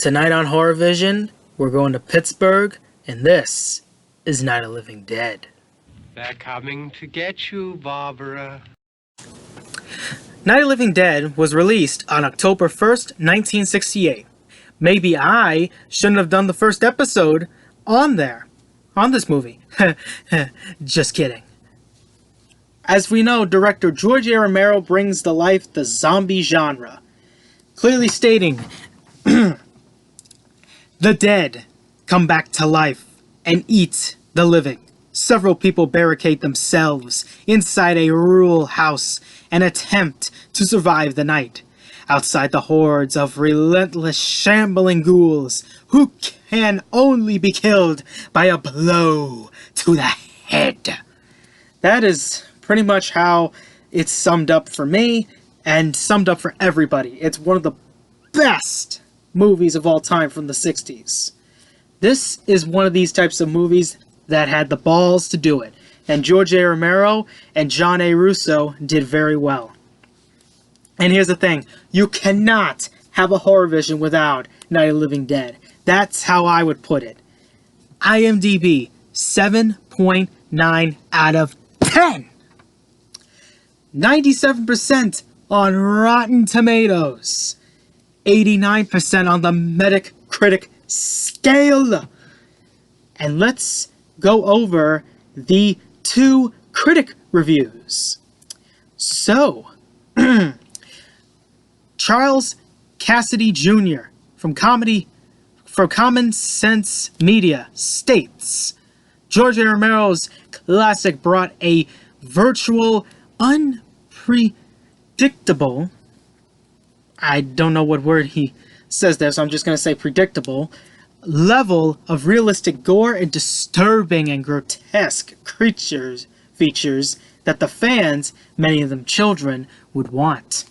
Tonight on HorrorVision, we're going to Pittsburgh, and this is Night of the Living Dead. They're coming to get you, Barbara. Night of the Living Dead was released on October 1st, 1968. Maybe I shouldn't have done the first episode on this movie. Just kidding. As we know, director George A. Romero brings to life the zombie genre, clearly stating, the dead come back to life and eat the living. Several people barricade themselves inside a rural house and attempt to survive the night. Outside, the hordes of relentless shambling ghouls who can only be killed by a blow to the head. That is pretty much how it's summed up for me and summed up for everybody. It's one of the best movies of all time from the 60s. This is one of these types of movies that had the balls to do it. And George A. Romero and John A. Russo did very well. And here's the thing. You cannot have a HorrorVision without Night of the Living Dead. That's how I would put it. IMDb, 7.9 out of 10. 97% on Rotten Tomatoes. 89% on the Metacritic scale. And let's go over the 2 critic reviews. So, Charles Cassidy Jr. from Common Sense Media states, George A. Romero's classic brought a virtual, unpredictable, I don't know what word he says there, so I'm just going to say predictable, level of realistic gore and disturbing and grotesque features that the fans, many of them children, would want.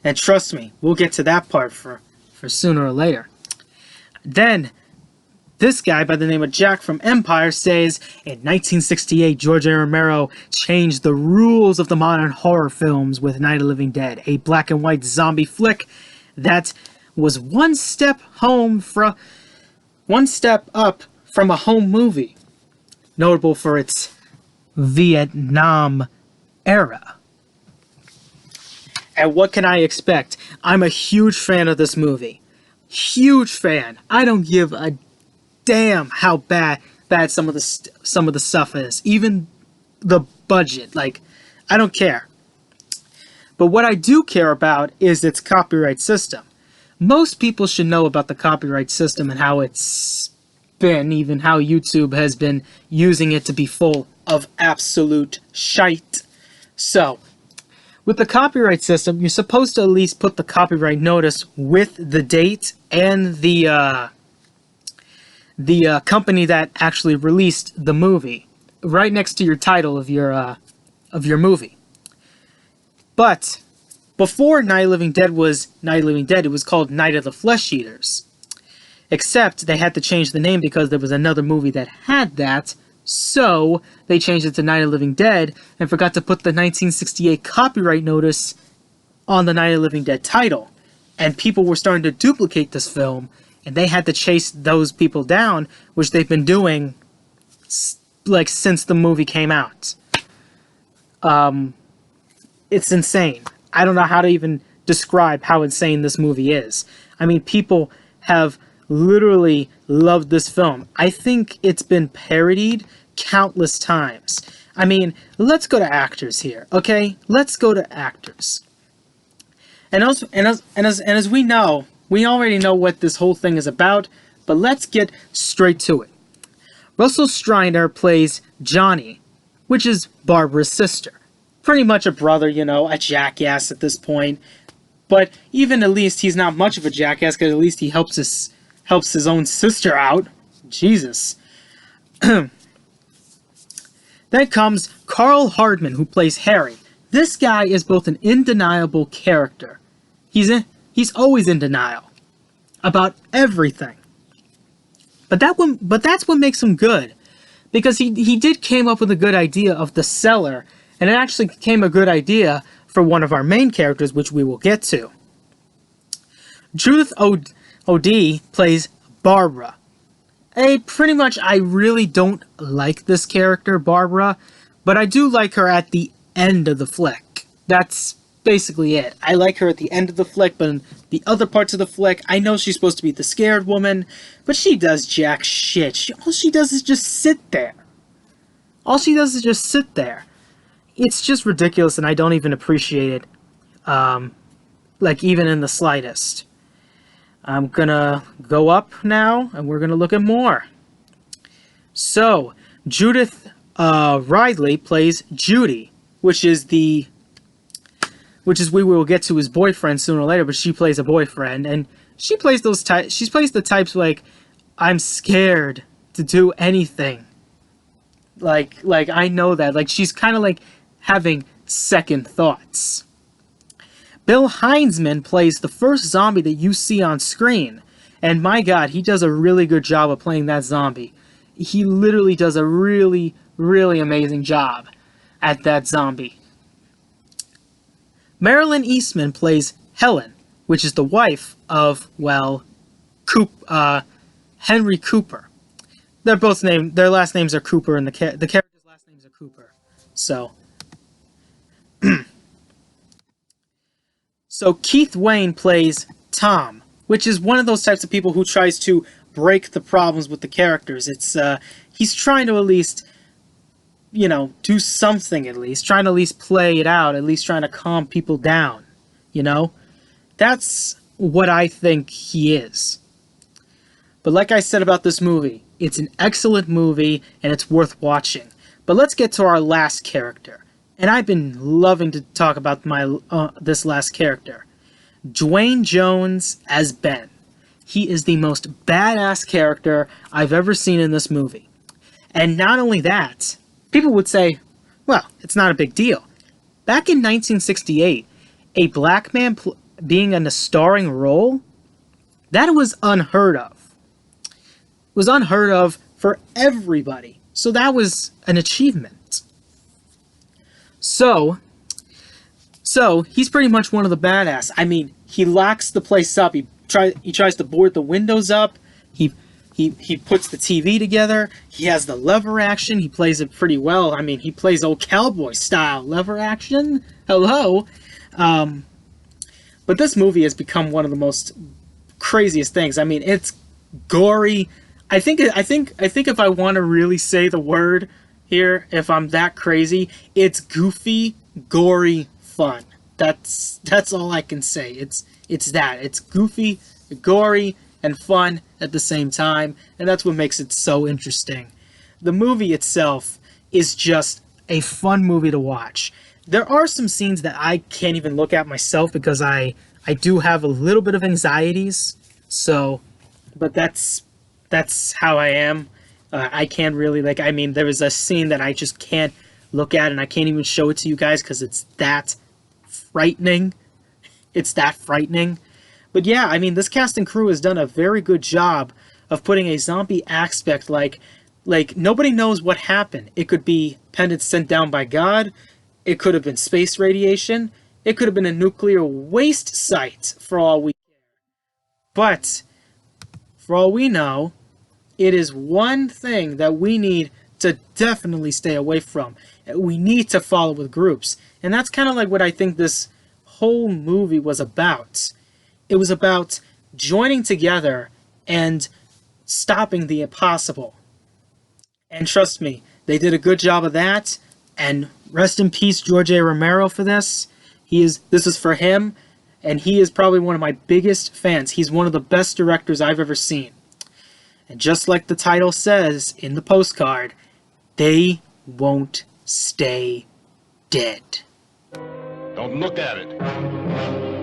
And trust me, we'll get to that part for sooner or later. Then, this guy by the name of Jack from Empire says, in 1968, George A. Romero changed the rules of the modern horror films with Night of the Living Dead, a black and white zombie flick that was one step up from a home movie, notable for its Vietnam era. And what can I expect? I'm a huge fan of this movie. Huge fan. I don't give a damn how bad some of the stuff is. Even the budget. Like, I don't care. But what I do care about is its copyright system. Most people should know about the copyright system and how it's been, even how YouTube has been using it to be full of absolute shite. So, with the copyright system, you're supposed to at least put the copyright notice with the date and the company that actually released the movie right next to your title of your movie. But before Night of the Living Dead was Night of the Living Dead, it was called Night of the Flesh Eaters. Except they had to change the name because there was another movie that had that, so they changed it to Night of the Living Dead and forgot to put the 1968 copyright notice on the Night of the Living Dead title. And people were starting to duplicate this film, and they had to chase those people down, which they've been doing like since the movie came out. It's insane. I don't know how to even describe how insane this movie is. I mean, people have literally loved this film. I think it's been parodied countless times. I mean, let's go to actors here, okay? Let's go to actors. And as we know, we already know what this whole thing is about, but let's get straight to it. Russell Streiner plays Johnny, which is Barbara's sister. Pretty much a brother, you know, a jackass at this point. But even at least he's not much of a jackass, because at least he helps his own sister out. Jesus. Then comes Carl Hardman, who plays Harry. This guy is both an undeniable character. He's always in denial about everything. But that's what makes him good, because he did came up with a good idea of the cellar, and it actually became a good idea for one of our main characters, which we will get to. Judith OD plays Barbara. I really don't like this character, Barbara, but I do like her at the end of the flick. That's basically it. I like her at the end of the flick, but in the other parts of the flick, I know she's supposed to be the scared woman, but she does jack shit. All she does is just sit there. All she does is just sit there. It's just ridiculous, and I don't even appreciate it, even in the slightest. I'm gonna go up now, and we're gonna look at more. So, Judith Ridley plays Judy, which is we will get to his boyfriend sooner or later, but she plays a boyfriend, and she plays she plays the types like, I'm scared to do anything. Like I know that. Like, she's kind of like having second thoughts. Bill Heinzman plays the first zombie that you see on screen, and my god, he does a really good job of playing that zombie. He literally does a really, really amazing job at that zombie. Marilyn Eastman plays Helen, which is the wife of, Henry Cooper. They're both named, their last names are Cooper, and the character's last names are Cooper. So, so Keith Wayne plays Tom, which is one of those types of people who tries to break the problems with the characters. It's, he's trying to at least, do something at least, trying to at least play it out, at least trying to calm people down, That's what I think he is. But like I said about this movie, it's an excellent movie, and it's worth watching. But let's get to our last character. And I've been loving to talk about this last character. Dwayne Jones as Ben. He is the most badass character I've ever seen in this movie. And not only that, people would say, well, it's not a big deal. Back in 1968, a black man being in a starring role, that was unheard of. It was unheard of for everybody. So that was an achievement. So he's pretty much one of the badass. I mean, he locks the place up. He tries to board the windows up. He puts the TV together. He has the lever action. He plays it pretty well. I mean, he plays old cowboy style lever action. Hello. But this movie has become one of the most craziest things. I mean, it's gory. I think if I want to really say the word here, if I'm that crazy, it's goofy, gory, fun. That's all I can say. It's that. It's goofy, gory, and fun at the same time, and that's what makes it so interesting. The movie itself is just a fun movie to watch. There are some scenes that I can't even look at myself because I do have a little bit of anxieties, but that's how I am. I can't really, there was a scene that I just can't look at, and I can't even show it to you guys because it's that frightening. It's that frightening. But yeah, I mean, this cast and crew has done a very good job of putting a zombie aspect like nobody knows what happened. It could be pendants sent down by God. It could have been space radiation. It could have been a nuclear waste site, for all we care. But, for all we know, it is one thing that we need to definitely stay away from. We need to follow with groups. And that's kind of like what I think this whole movie was about. It was about joining together and stopping the impossible. And trust me, they did a good job of that. And rest in peace, George A. Romero, for this. This is for him, and he is probably one of my biggest fans. He's one of the best directors I've ever seen. And just like the title says in the postcard, they won't stay dead. Don't look at it.